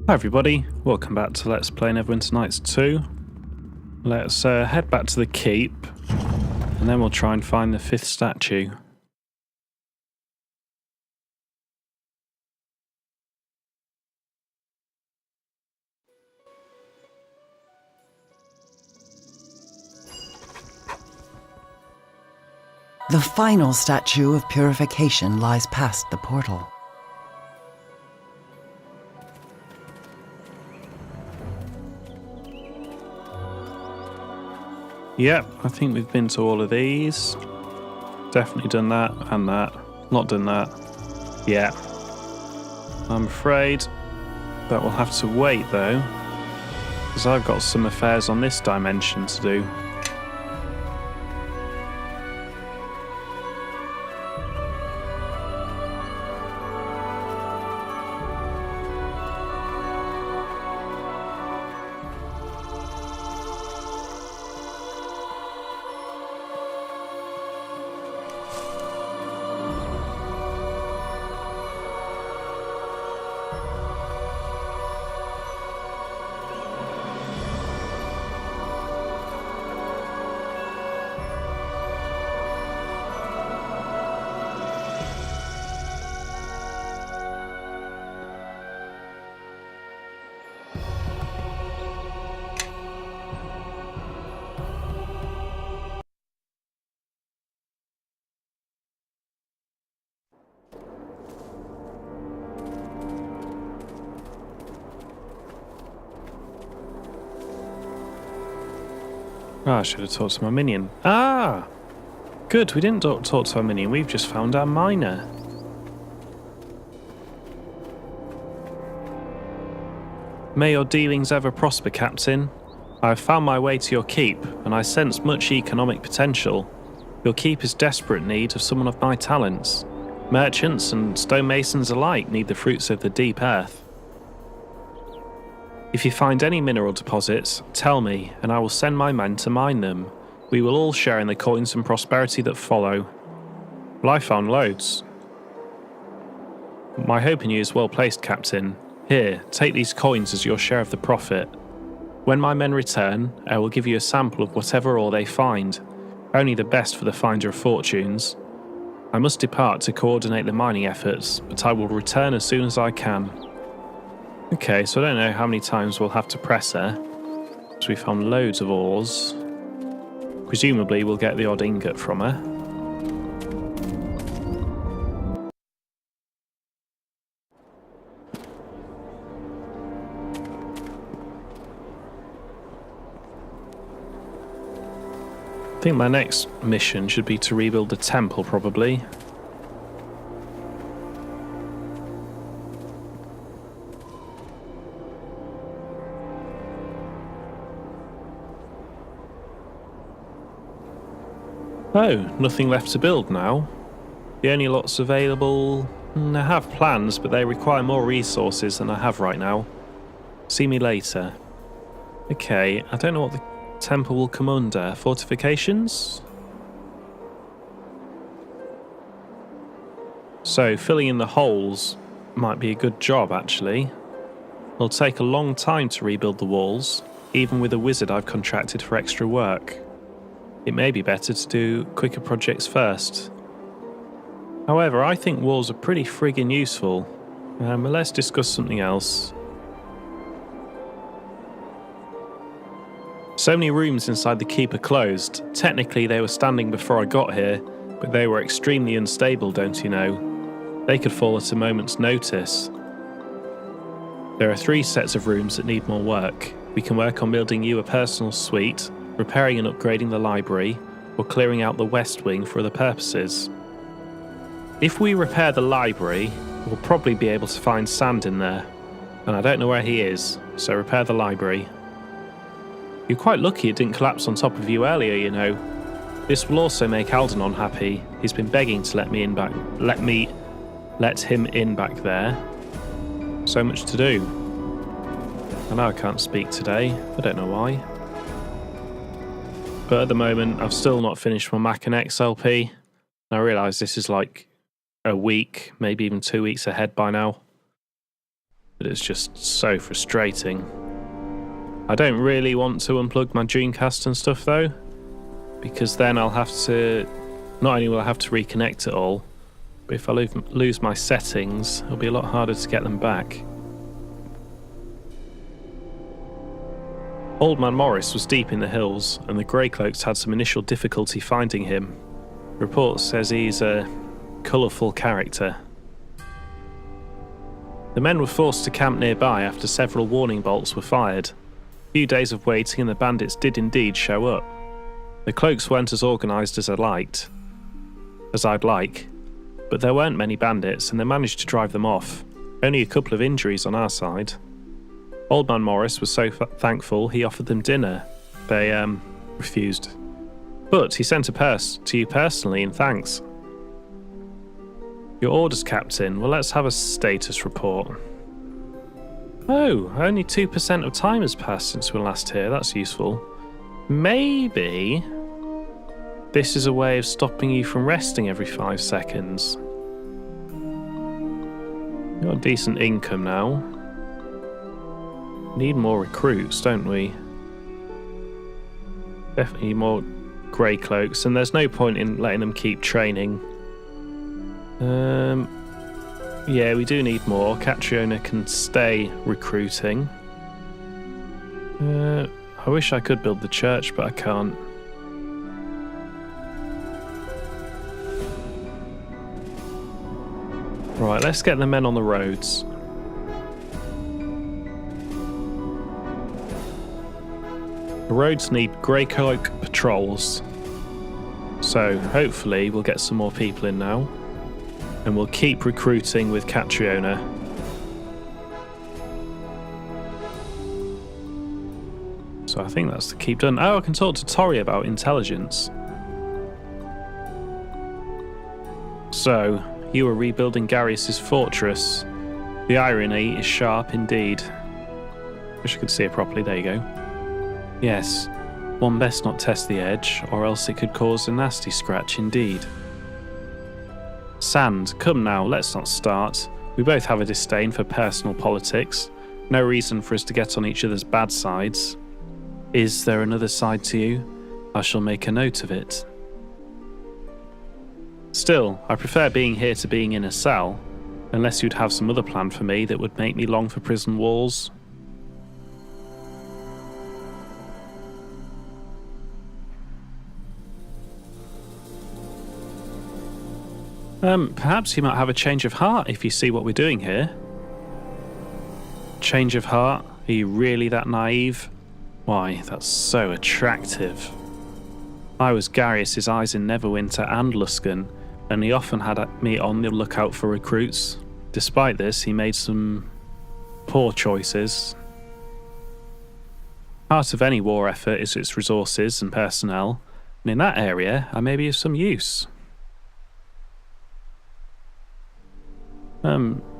Hi everybody, welcome back to Let's Play Neverwinter Nights 2. Let's head back to the keep, and then we'll try and find the 5th statue. The final statue of purification lies past the portal. Yep, I think we've been to all of these. Definitely done that and that. Not done that. Yeah. I'm afraid that we'll have to wait though, because I've got some affairs on this dimension to do. Ah, I should have talked to my minion. Ah! Good, we didn't talk to our minion, we've just found our miner. May your dealings ever prosper, Captain. I have found my way to your keep, and I sense much economic potential. Your keep is desperate need of someone of my talents. Merchants and stonemasons alike need the fruits of the deep earth. If you find any mineral deposits, tell me, and I will send my men to mine them. We will all share in the coins and prosperity that follow. Well, I found loads. My hope in you is well placed, Captain. Here, take these coins as your share of the profit. When my men return, I will give you a sample of whatever ore they find. Only the best for the finder of fortunes. I must depart to coordinate the mining efforts, but I will return as soon as I can. Okay, so I don't know how many times we'll have to press her, because we found loads of ores. Presumably we'll get the odd ingot from her. I think my next mission should be to rebuild the temple, probably. Oh, nothing left to build now. The only lots available... I have plans, but they require more resources than I have right now. See me later. Okay, I don't know what the temple will come under. Fortifications? So, filling in the holes might be a good job, actually. It'll take a long time to rebuild the walls, even with a wizard I've contracted for extra work. It may be better to do quicker projects first. However, I think walls are pretty friggin' useful. But let's discuss something else. So many rooms inside the keep are closed. Technically they were standing before I got here, but they were extremely unstable, don't you know? They could fall at a moment's notice. There are 3 sets of rooms that need more work. We can work on building you a personal suite, repairing and upgrading the library, or clearing out the west wing for other purposes. If we repair the library, we'll probably be able to find sand in there, and I don't know where he is, so repair the library. You're quite lucky it didn't collapse on top of you earlier, you know. This will also make Algernon happy. He's been begging to let him in back there. So much to do. I know I can't speak today, I don't know why. But at the moment, I've still not finished my Mac and XLP. I realise this is like a week, maybe even 2 weeks ahead by now. but it's just so frustrating. I don't really want to unplug my Dreamcast and stuff though, because then I'll have to, not only will I have to reconnect it all, but if I lose my settings, it'll be a lot harder to get them back. Old Man Morris was deep in the hills, and the Greycloaks had some initial difficulty finding him. Report says he's a colourful character. The men were forced to camp nearby after several warning bolts were fired. A few days of waiting and the bandits did indeed show up. The cloaks weren't as organised as I'd like, but there weren't many bandits and they managed to drive them off. Only a couple of injuries on our side. Old Man Morris was so thankful he offered them dinner. They refused. But he sent a purse to you personally in thanks. Your orders, Captain. Well, let's have a status report. Oh, only 2% of time has passed since we were last here. That's useful. Maybe this is a way of stopping you from resting every 5 seconds. You've got a decent income now. Need more recruits, don't we? Definitely need more Greycloaks, and there's no point in letting them keep training. Yeah, we do need more. Catriona can stay recruiting. I wish I could build the church, but I can't. Right, let's get the men on the roads. The roads need Greycloak patrols. So hopefully we'll get some more people in now. And we'll keep recruiting with Catriona. So I think that's the keep done. Oh, I can talk to Tori about intelligence. So, you were rebuilding Garius' fortress. The irony is sharp indeed. Wish I could see it properly. There you go. Yes, one best not test the edge, or else it could cause a nasty scratch indeed. Sand, come now, let's not start. We both have a disdain for personal politics. No reason for us to get on each other's bad sides. Is there another side to you? I shall make a note of it. Still, I prefer being here to being in a cell, unless you'd have some other plan for me that would make me long for prison walls. Perhaps you might have a change of heart if you see what we're doing here. Change of heart? Are you really that naive? Why, that's so attractive. I was Garius' eyes in Neverwinter and Luskan, and he often had me on the lookout for recruits. Despite this, he made some poor choices. Part of any war effort is its resources and personnel, and in that area, I may be of some use.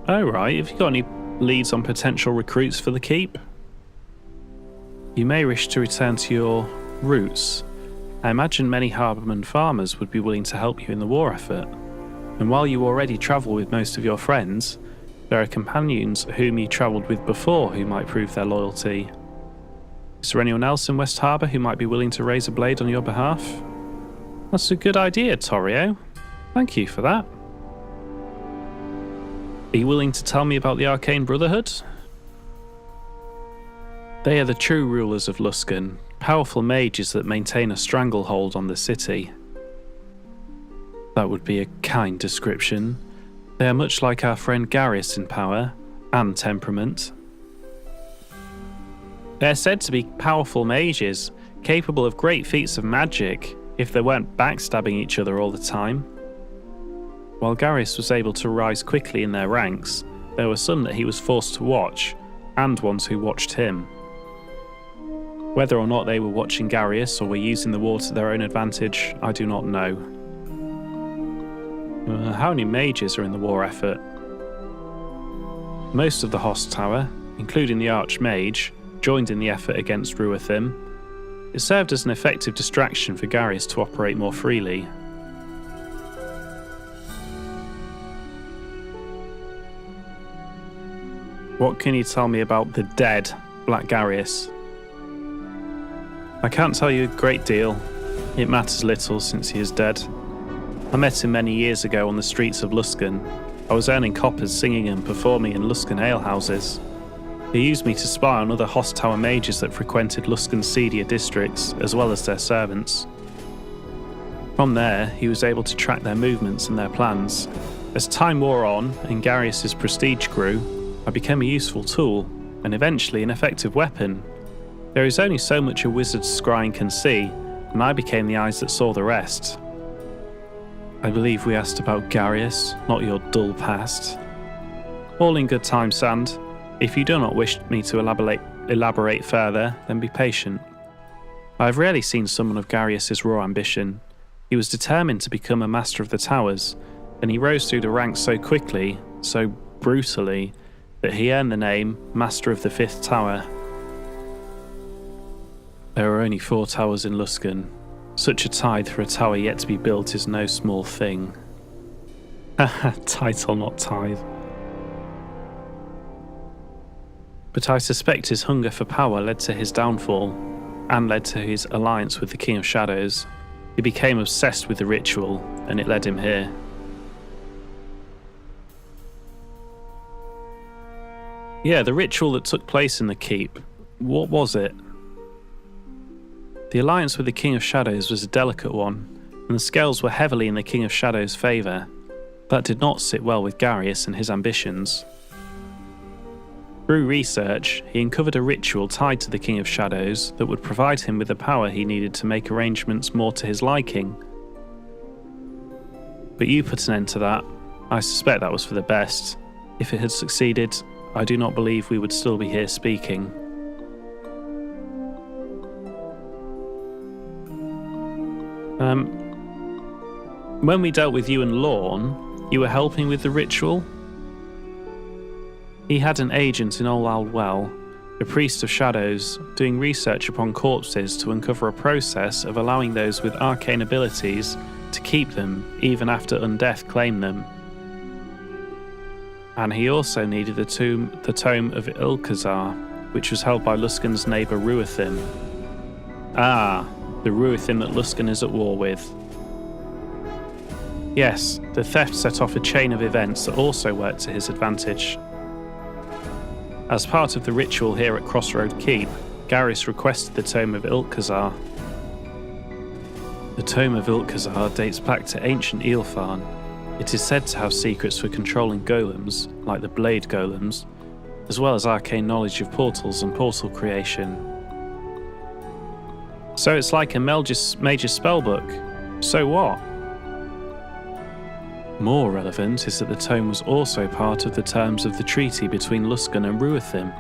Oh right, have you got any leads on potential recruits for the keep? You may wish to return to your roots. I imagine many harborman farmers would be willing to help you in the war effort. And while you already travel with most of your friends, there are companions whom you travelled with before who might prove their loyalty. Is there anyone else in West Harbour who might be willing to raise a blade on your behalf? That's a good idea, Torrio. Thank you for that. Are you willing to tell me about the Arcane Brotherhood? They are the true rulers of Luskan, powerful mages that maintain a stranglehold on the city. That would be a kind description. They are much like our friend Garius in power and temperament. They are said to be powerful mages, capable of great feats of magic, if they weren't backstabbing each other all the time. While Garius was able to rise quickly in their ranks, there were some that he was forced to watch, and ones who watched him. Whether or not they were watching Garius or were using the war to their own advantage, I do not know. How many mages are in the war effort? Most of the Host Tower, including the Archmage, joined in the effort against Ruathim. It served as an effective distraction for Garius to operate more freely. What can you tell me about the dead Black Garius? I can't tell you a great deal. It matters little since he is dead. I met him many years ago on the streets of Luskan. I was earning coppers singing and performing in Luskan alehouses. He used me to spy on other Host Tower mages that frequented Luskan's seedier districts, as well as their servants. From there, he was able to track their movements and their plans. As time wore on and Garius's prestige grew, I became a useful tool, and eventually an effective weapon. There is only so much a wizard's scrying can see, and I became the eyes that saw the rest. I believe we asked about Garius, not your dull past. All in good time, Sand. If you do not wish me to elaborate further, then be patient. I have rarely seen someone of Garius's raw ambition. He was determined to become a master of the towers, and he rose through the ranks so quickly, so brutally, that he earned the name Master of the Fifth Tower. There are only 4 towers in Luskan. Such a tithe for a tower yet to be built is no small thing. Haha, title not tithe. But I suspect his hunger for power led to his downfall, and led to his alliance with the King of Shadows. He became obsessed with the ritual, and it led him here. Yeah, the ritual that took place in the keep. What was it? The alliance with the King of Shadows was a delicate one, and the scales were heavily in the King of Shadows' favour. That did not sit well with Garius and his ambitions. Through research, he uncovered a ritual tied to the King of Shadows that would provide him with the power he needed to make arrangements more to his liking. But you put an end to that. I suspect that was for the best. If it had succeeded, I do not believe we would still be here speaking. When we dealt with you and Lorne, you were helping with the ritual? He had an agent in Old Aldwell, a priest of shadows, doing research upon corpses to uncover a process of allowing those with arcane abilities to keep them even after undeath claimed them. And he also needed the tome of Ilkazar, which was held by Luskan's neighbour Ruithim. Ah, the Ruithim that Luskan is at war with. Yes, the theft set off a chain of events that also worked to his advantage. As part of the ritual here at Crossroad Keep, Garius requested the Tome of Ilkazar. The Tome of Ilkazar dates back to ancient Eelfarn. It is said to have secrets for controlling golems, like the blade golems, as well as arcane knowledge of portals and portal creation. So it's like a major spellbook. So what? More relevant is that the tome was also part of the terms of the treaty between Luskan and Ruithim,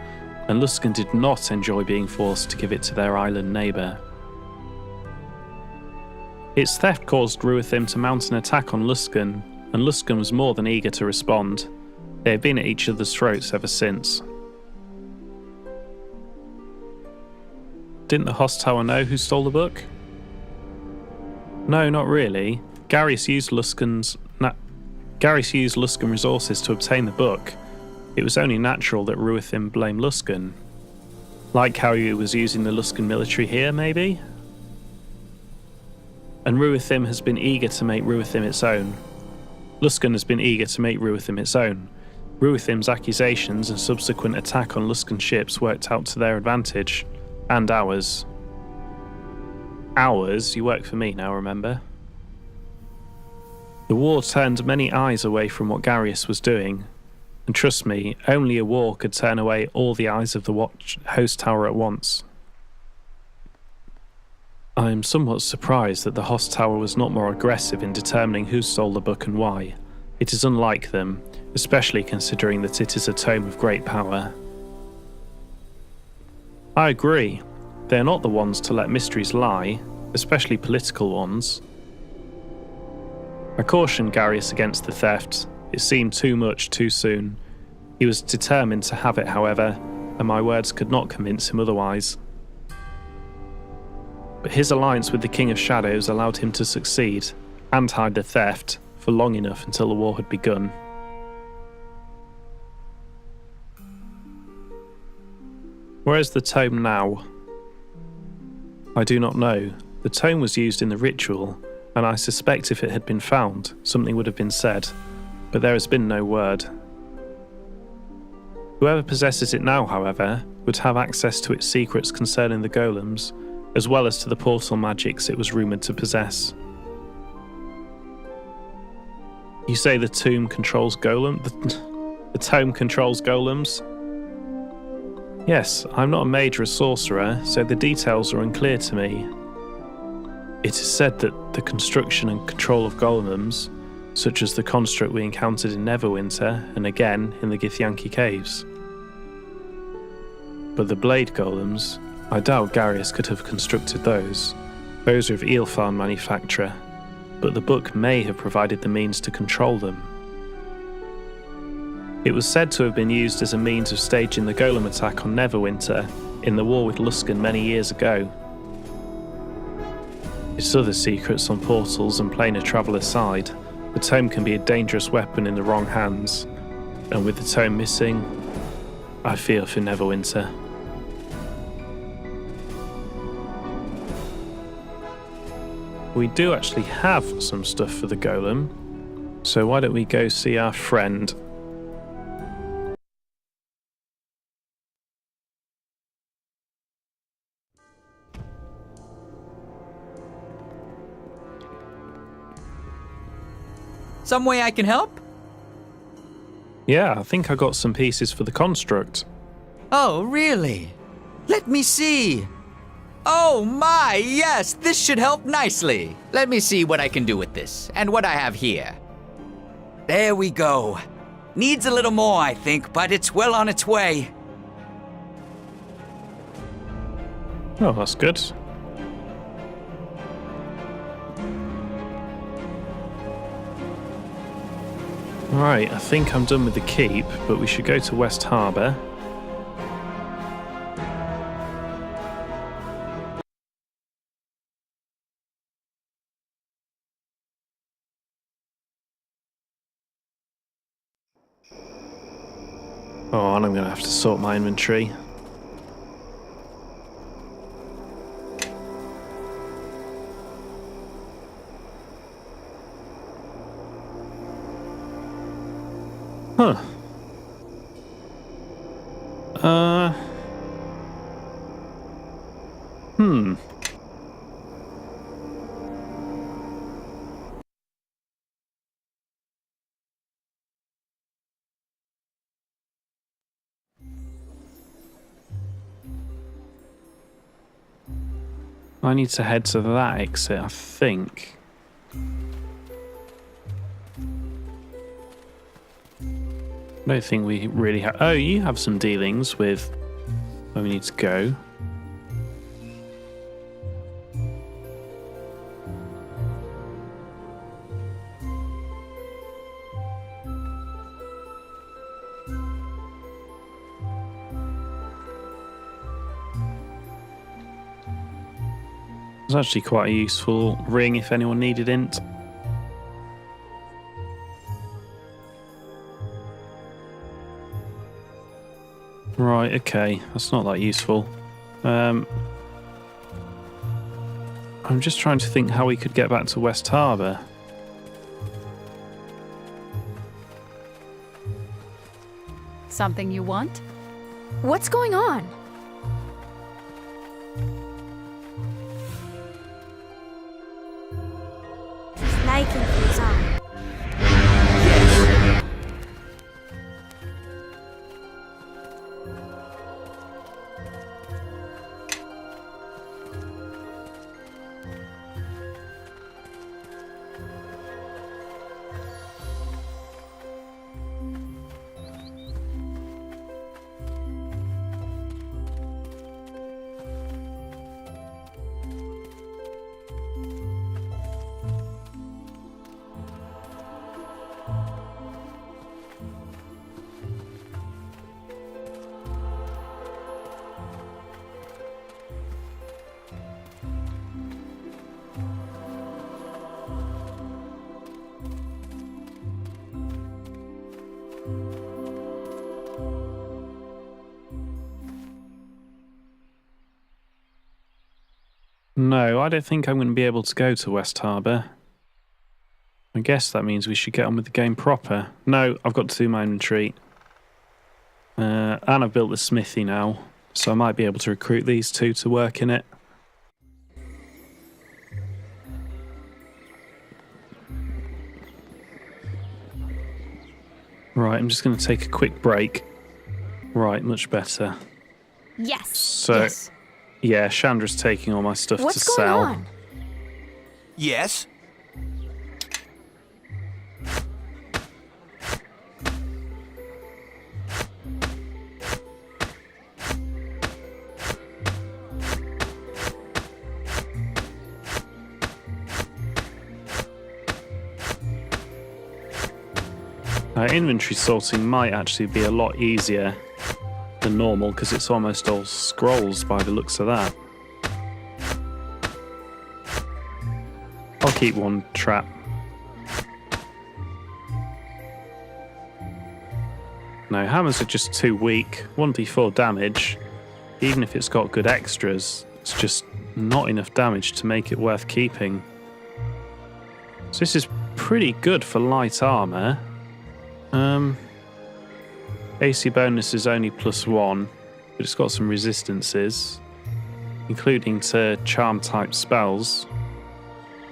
and Luskan did not enjoy being forced to give it to their island neighbour. Its theft caused Ruithim to mount an attack on Luskan, and Luskan was more than eager to respond. They have been at each other's throats ever since. Didn't the Host Tower know who stole the book? No, not really. Garius used Luskan resources to obtain the book. It was only natural that Ruithim blame Luskan. Like how he was using the Luskan military here, maybe? And Ruithim has been eager to make Ruithim its own. Luskan has been eager to make Ruithim its own. Ruithim's accusations and subsequent attack on Luskan ships worked out to their advantage. And ours. Ours? You work for me now, remember? The war turned many eyes away from what Garius was doing, and trust me, only a war could turn away all the eyes of the Host Tower at once. I am somewhat surprised that the Host Tower was not more aggressive in determining who stole the book and why. It is unlike them, especially considering that it is a tome of great power. I agree. They are not the ones to let mysteries lie, especially political ones. I cautioned Garius against the theft. It seemed too much too soon. He was determined to have it, however, and my words could not convince him otherwise. But his alliance with the King of Shadows allowed him to succeed, and hide the theft, for long enough until the war had begun. Where is the tome now? I do not know. The tome was used in the ritual, and I suspect if it had been found, something would have been said, but there has been no word. Whoever possesses it now, however, would have access to its secrets concerning the golems, as well as to the portal magics it was rumoured to possess. You say the tomb controls the tome controls golems? Yes, I'm not a mage or a sorcerer, so the details are unclear to me. It is said that the construction and control of golems, such as the construct we encountered in Neverwinter and again in the Githyanki caves. But the blade golems, I doubt Garius could have constructed those. Those are of Eelfarn manufacture, but the book may have provided the means to control them. It was said to have been used as a means of staging the golem attack on Neverwinter in the war with Luskan many years ago. Its other secrets on portals and planar travel aside, the tome can be a dangerous weapon in the wrong hands, and with the tome missing, I fear for Neverwinter. We do actually have some stuff for the golem, so why don't we go see our friend. Some way I can help? Yeah, I think I got some pieces for the construct. Oh, really? Let me see. Oh my, yes, this should help nicely. Let me see what I can do with this, and what I have here. There we go. Needs a little more, I think, but it's well on its way. Oh, that's good. Right, I think I'm done with the keep, but we should go to West Harbour. Oh, and I'm going to have to sort my inventory. Huh. I need to head to that exit, I think. I don't think we really have... Oh, you have some dealings with where we need to go. It's actually quite a useful ring if anyone needed it. Right, okay, that's not that useful. I'm just trying to think how we could get back to West Harbour. Something you want? What's going on? No, I don't think I'm going to be able to go to West Harbour. I guess that means we should get on with the game proper. No, I've got to do my own retreat. And I've built the smithy now, so I might be able to recruit these two to work in it. Right, I'm just going to take a quick break. Right, much better. Yes. So, yes. Yeah, Chandra's taking all my stuff What's to going sell. on? Yes? Inventory sorting might actually be a lot easier than normal because it's almost all scrolls by the looks of that. I'll keep one trap. No, hammers are just too weak. 1d4 damage, even if it's got good extras, it's just not enough damage to make it worth keeping. So this is pretty good for light armor. AC bonus is only +1, but it's got some resistances, including to charm type spells.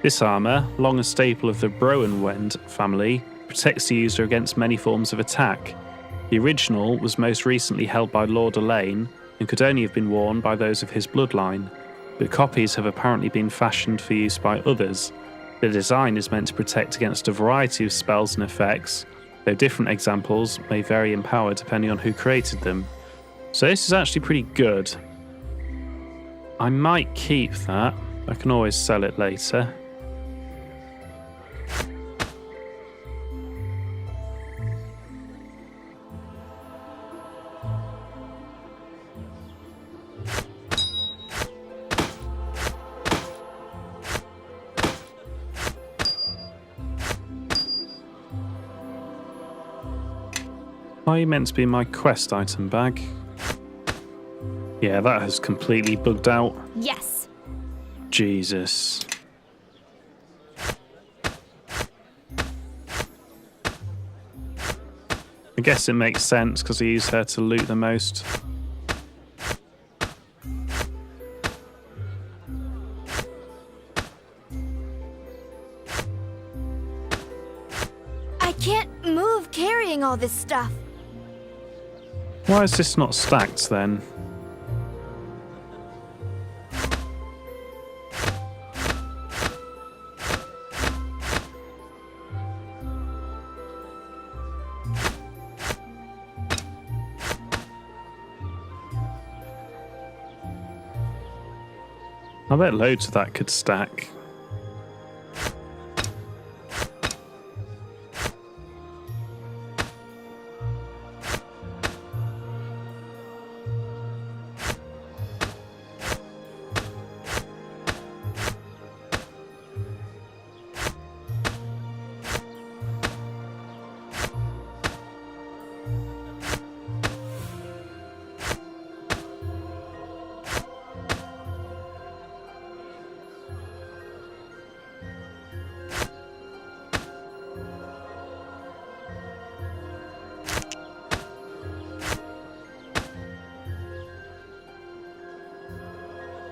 This armor, long a staple of the Neverwinter family, protects the user against many forms of attack. The original was most recently held by Lord Elaine and could only have been worn by those of his bloodline, but copies have apparently been fashioned for use by others. The design is meant to protect against a variety of spells and effects, though different examples may vary in power depending on who created them. So this is actually pretty good. I might keep that. I can always sell it later. Are you meant to be my quest item bag? Yeah, that has completely bugged out. Yes. Jesus. I guess it makes sense because I use her to loot the most. I can't move carrying all this stuff. Why is this not stacked then? I bet loads of that could stack.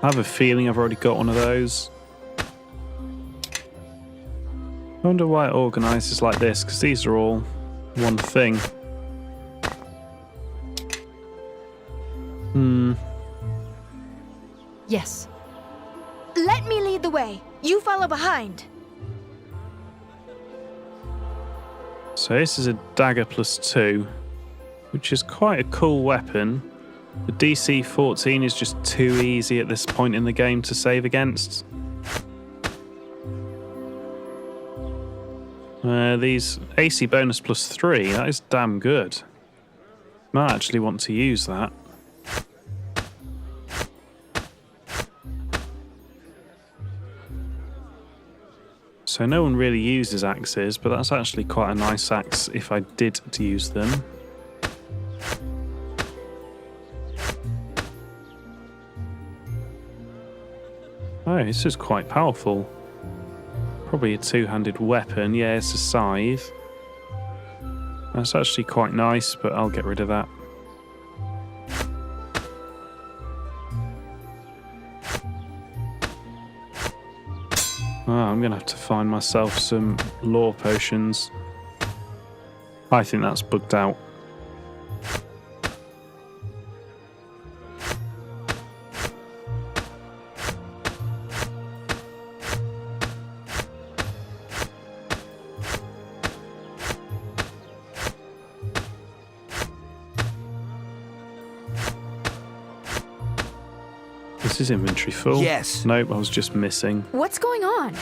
I have a feeling I've already got one of those. I wonder why it organises like this, because these are all one thing. Yes. Let me lead the way. You follow behind. So this is a dagger +2, which is quite a cool weapon. The DC 14 is just too easy at this point in the game to save against. These AC bonus +3, that is damn good. Might actually want to use that. So no one really uses axes, but that's actually quite a nice axe if I did to use them. Oh, this is quite powerful. Probably a two-handed weapon. Yeah, it's a scythe. That's actually quite nice, but I'll get rid of that. Oh, I'm going to have to find myself some lore potions. I think that's bugged out. Is his inventory full? Yes. Nope, I was just missing. What's going on?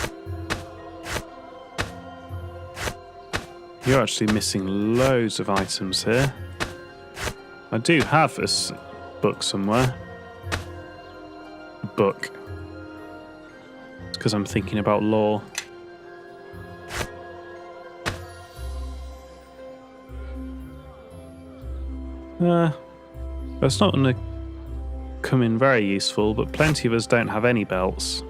You're actually missing loads of items here. I do have a book somewhere. A book. It's because I'm thinking about lore. That's not going to come in very useful, but plenty of us don't have any belts.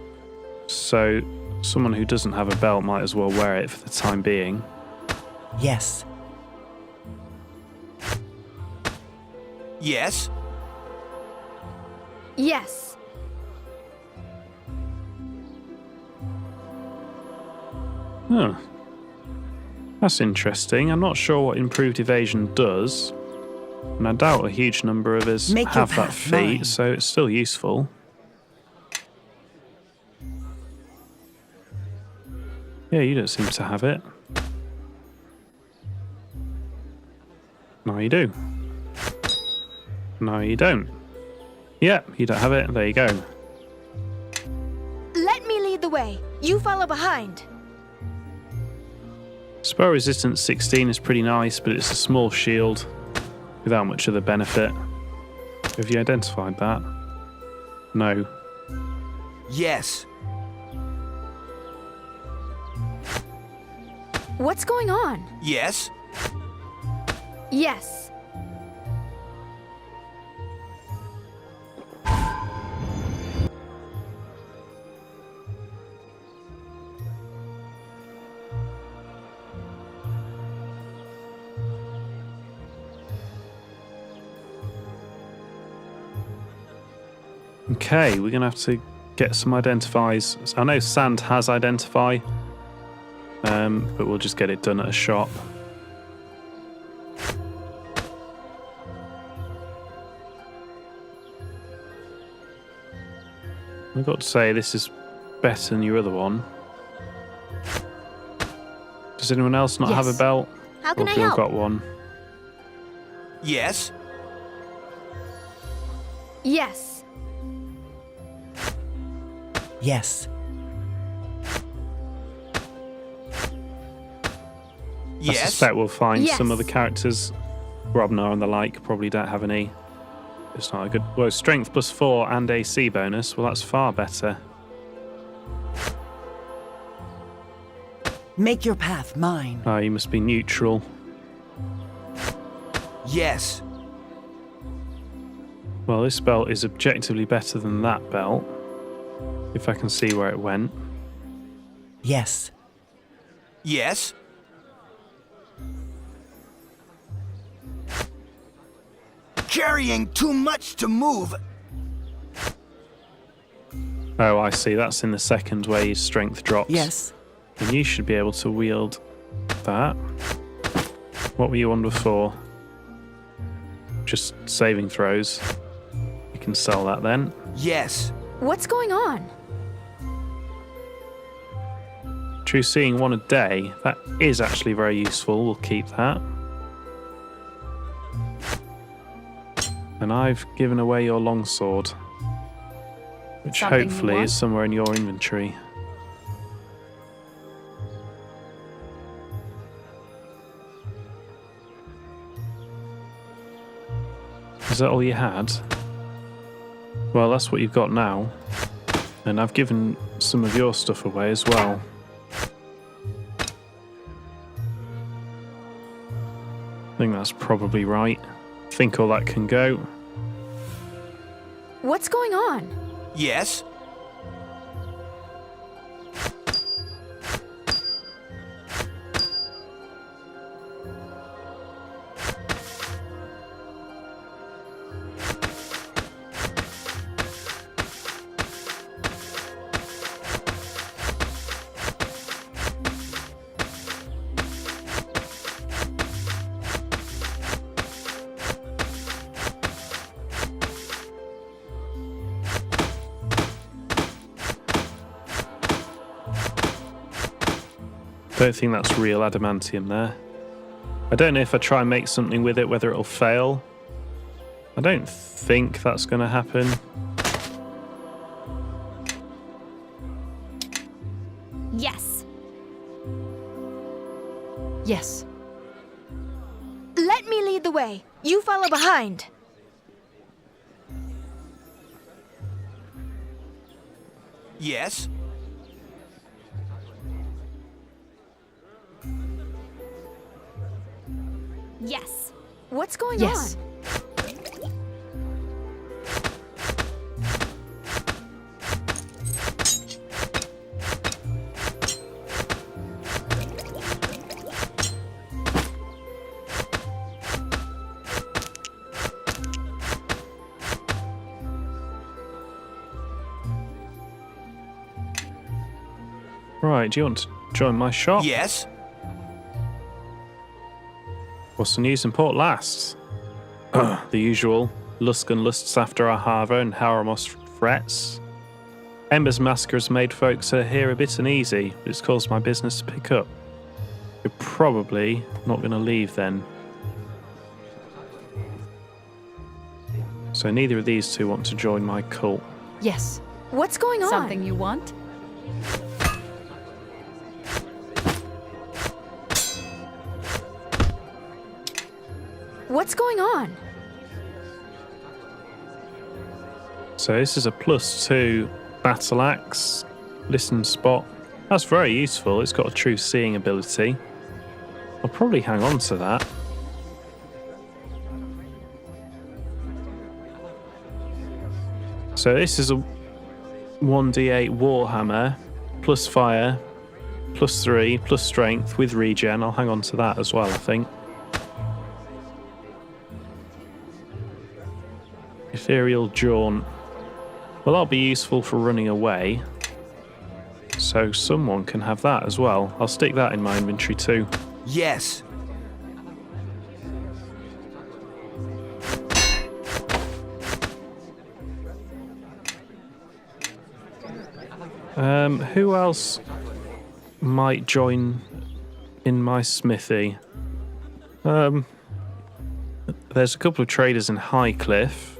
So someone who doesn't have a belt might as well wear it for the time being. Yes. Yes. Yes. Huh. That's interesting. I'm not sure what improved evasion does. And I doubt a huge number of us Make your have that path feat, mine. so it's still useful. Yeah, you don't seem to have it. No, you do. No, you don't. Yeah, you don't have it. There you go. Let me lead the way. You follow behind. Spell resistance 16 is pretty nice, but it's a small shield without much of the benefit. Have you identified that? No. Yes. What's going on? Yes. Yes. Okay, we're going to have to get some identifies. I know Sand has identify, but we'll just get it done at a shop. I've got to say, this is better than your other one. Does anyone else not have a Yes. belt? How can Or I have you all help? got one? Yes. Yes. Yes. I Yes. suspect we'll find some Yes. other characters, Grobnar and the like, probably don't have any. It's not a good... Well, strength +4 and AC bonus. Well, that's far better. Make your path mine. Oh, you must be neutral. Yes. Well, this belt is objectively better than that belt. If I can see where it went. Yes. Yes. Carrying too much to move. Oh, I see. That's in the second where your strength drops. Yes. And you should be able to wield that. What were you on before? Just saving throws. You can sell that then. Yes. What's going on? True seeing one a day. That is actually very useful. We'll keep that. And I've given away your longsword, which Something you hopefully want? is somewhere in your inventory. Is that all you had? Well, that's what you've got now. And I've given some of your stuff away as well. I think that's probably right. I think all that can go. What's going on? Yes. Don't think that's real adamantium there. I don't know if I try and make something with it, whether it'll fail. I don't think that's going to happen. Yes. Yes. Let me lead the way. You follow behind. Yes. Yes. What's going Yes. on? Right, do you want to join my shop? Yes. What's the news in Port Last? The usual. Luskan lusts after our Harva and Haramos frets. Ember's massacre has made folks here a bit uneasy, but it's caused my business to pick up. You're probably not going to leave then. So neither of these two want to join my cult. Yes. What's going on? Something you want? What's going on? So this is a +2 battle axe. Listen spot. That's very useful. It's got a true seeing ability. I'll probably hang on to that. So this is a 1d8 Warhammer, plus fire, +3, plus strength with regen. I'll hang on to that as well, I think. Ethereal Jaunt. Well, that'll be useful for running away. So someone can have that as well. I'll stick that in my inventory too. Yes. Who else might join in my smithy? There's a couple of traders in Highcliffe.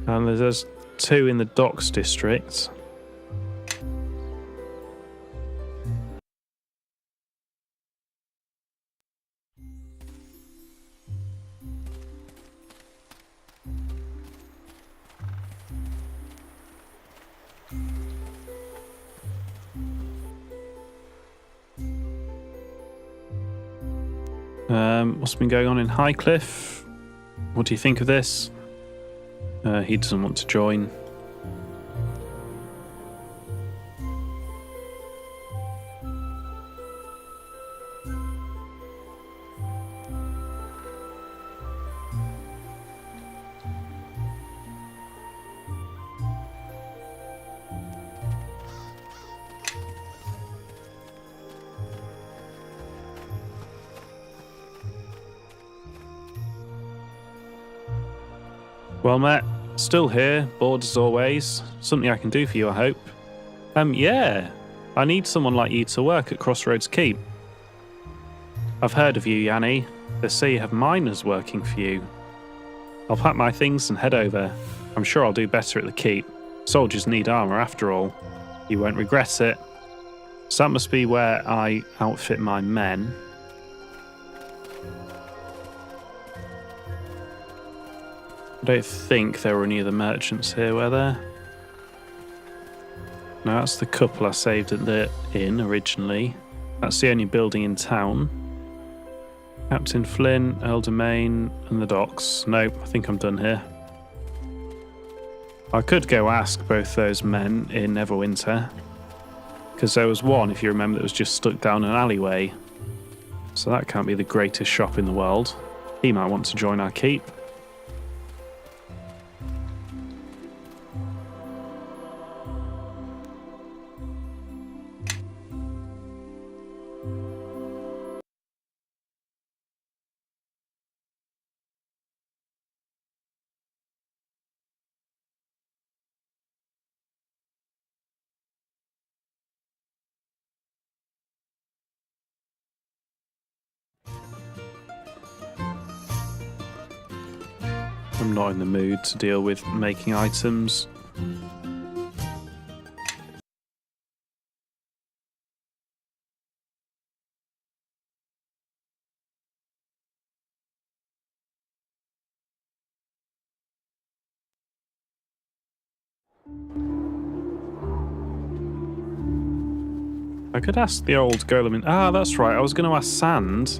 And there's 2 in the Docks district. What's been going on in Highcliffe? What do you think of this? He doesn't want to join. Well met, still here, bored as always. Something I can do for you, I hope. Yeah, I need someone like you to work at Crossroads Keep. I've heard of you, Yanni. They say you have miners working for you. I'll pack my things and head over. I'm sure I'll do better at the keep. Soldiers need armour after all. You won't regret it. So that must be where I outfit my men. I don't think there were any other merchants here, were there? No, that's the couple I saved at the inn originally. That's the only building in town. Captain Flynn, Earl Domain, and the docks. Nope, I think I'm done here. I could go ask both those men in Neverwinter, because there was one, if you remember, that was just stuck down an alleyway. So that can't be the greatest shop in the world. He might want to join our keep. I'm not in the mood to deal with making items. I could ask the old golem in... Ah, that's right. I was going to ask Sand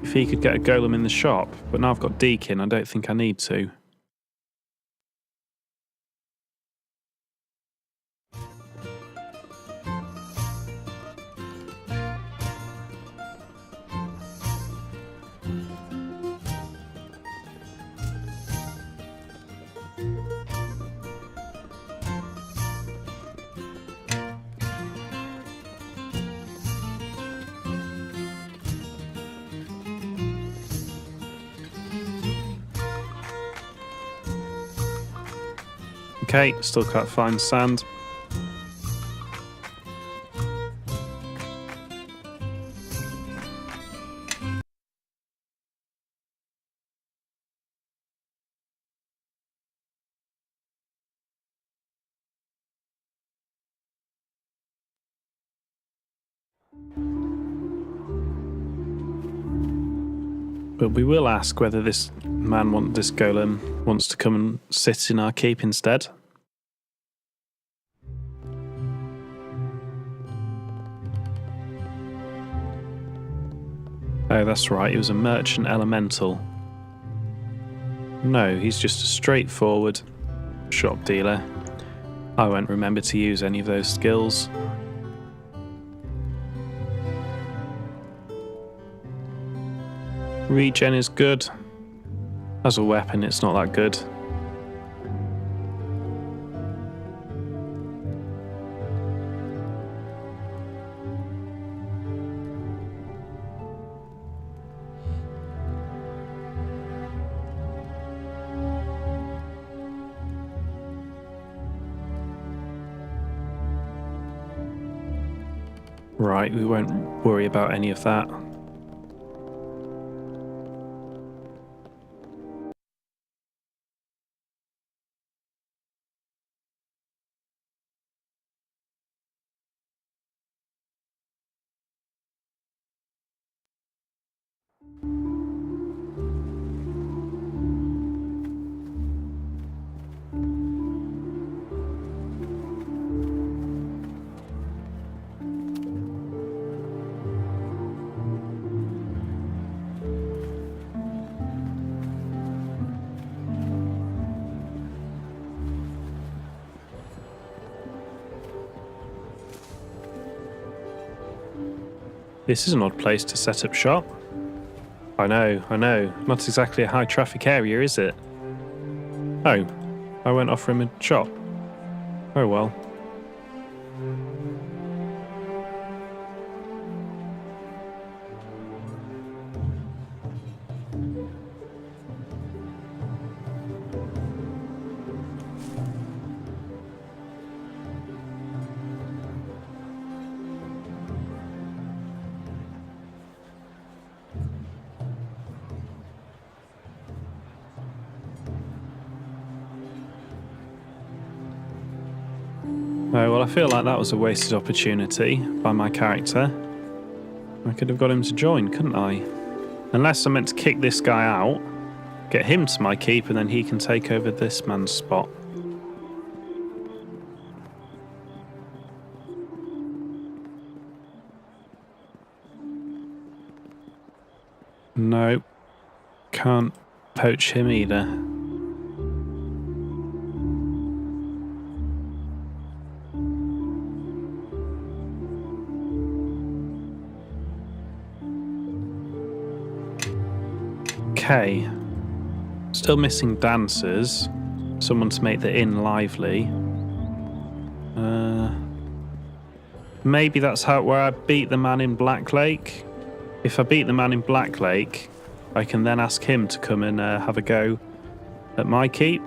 if he could get a golem in the shop, but now I've got Deacon. I don't think I need to. Okay, still can't find Sand. But we will ask whether this golem wants to come and sit in our keep instead. Oh, that's right, he was a merchant elemental. No, he's just a straightforward shop dealer. I won't remember to use any of those skills. Regen is good. As a weapon, it's not that good. Right, we won't worry about any of that. This is an odd place to set up shop. I know. Not exactly a high traffic area, is it? Oh, I won't offer him a shop. Oh well. Oh, well, I feel like that was a wasted opportunity by my character. I could have got him to join, couldn't I? Unless I meant to kick this guy out, get him to my keep, and then he can take over this man's spot. No, can't poach him either. Okay, still missing dancers, someone to make the inn lively. Maybe that's where I beat the man in Black Lake. If I beat the man in Black Lake, I can then ask him to come and have a go at my keep.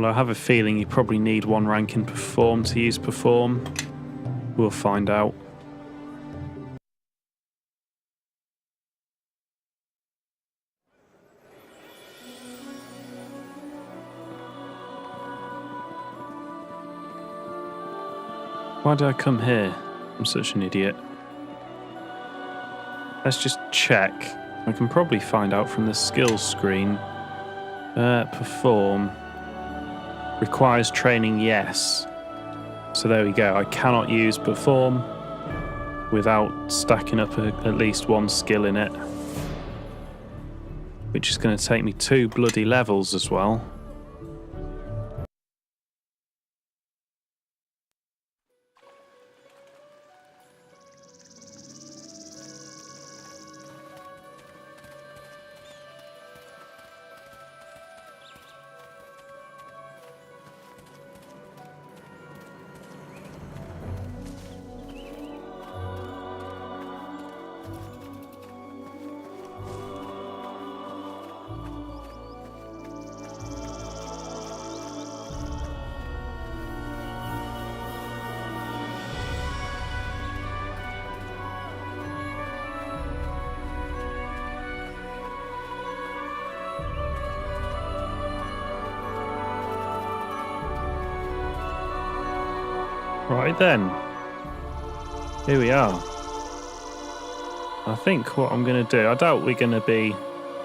I have a feeling you probably need 1 rank in Perform to use Perform. We'll find out. Why did I come here? I'm such an idiot. Let's just check. I can probably find out from the skills screen. Perform. Requires training, yes. So there we go. I cannot use Perform without stacking up at least 1 skill in it. Which is going to take me 2 bloody levels as well. Right then, here we are. I think what I'm going to do, I doubt we're going to be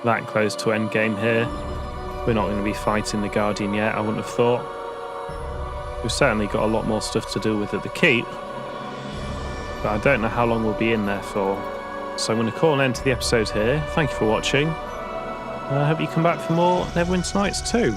that close to endgame here. We're not going to be fighting the Guardian yet, I wouldn't have thought. We've certainly got a lot more stuff to deal with at the keep, but I don't know how long we'll be in there for. So I'm going to call an end to the episode here. Thank you for watching. I hope you come back for more Neverwinter Nights 2.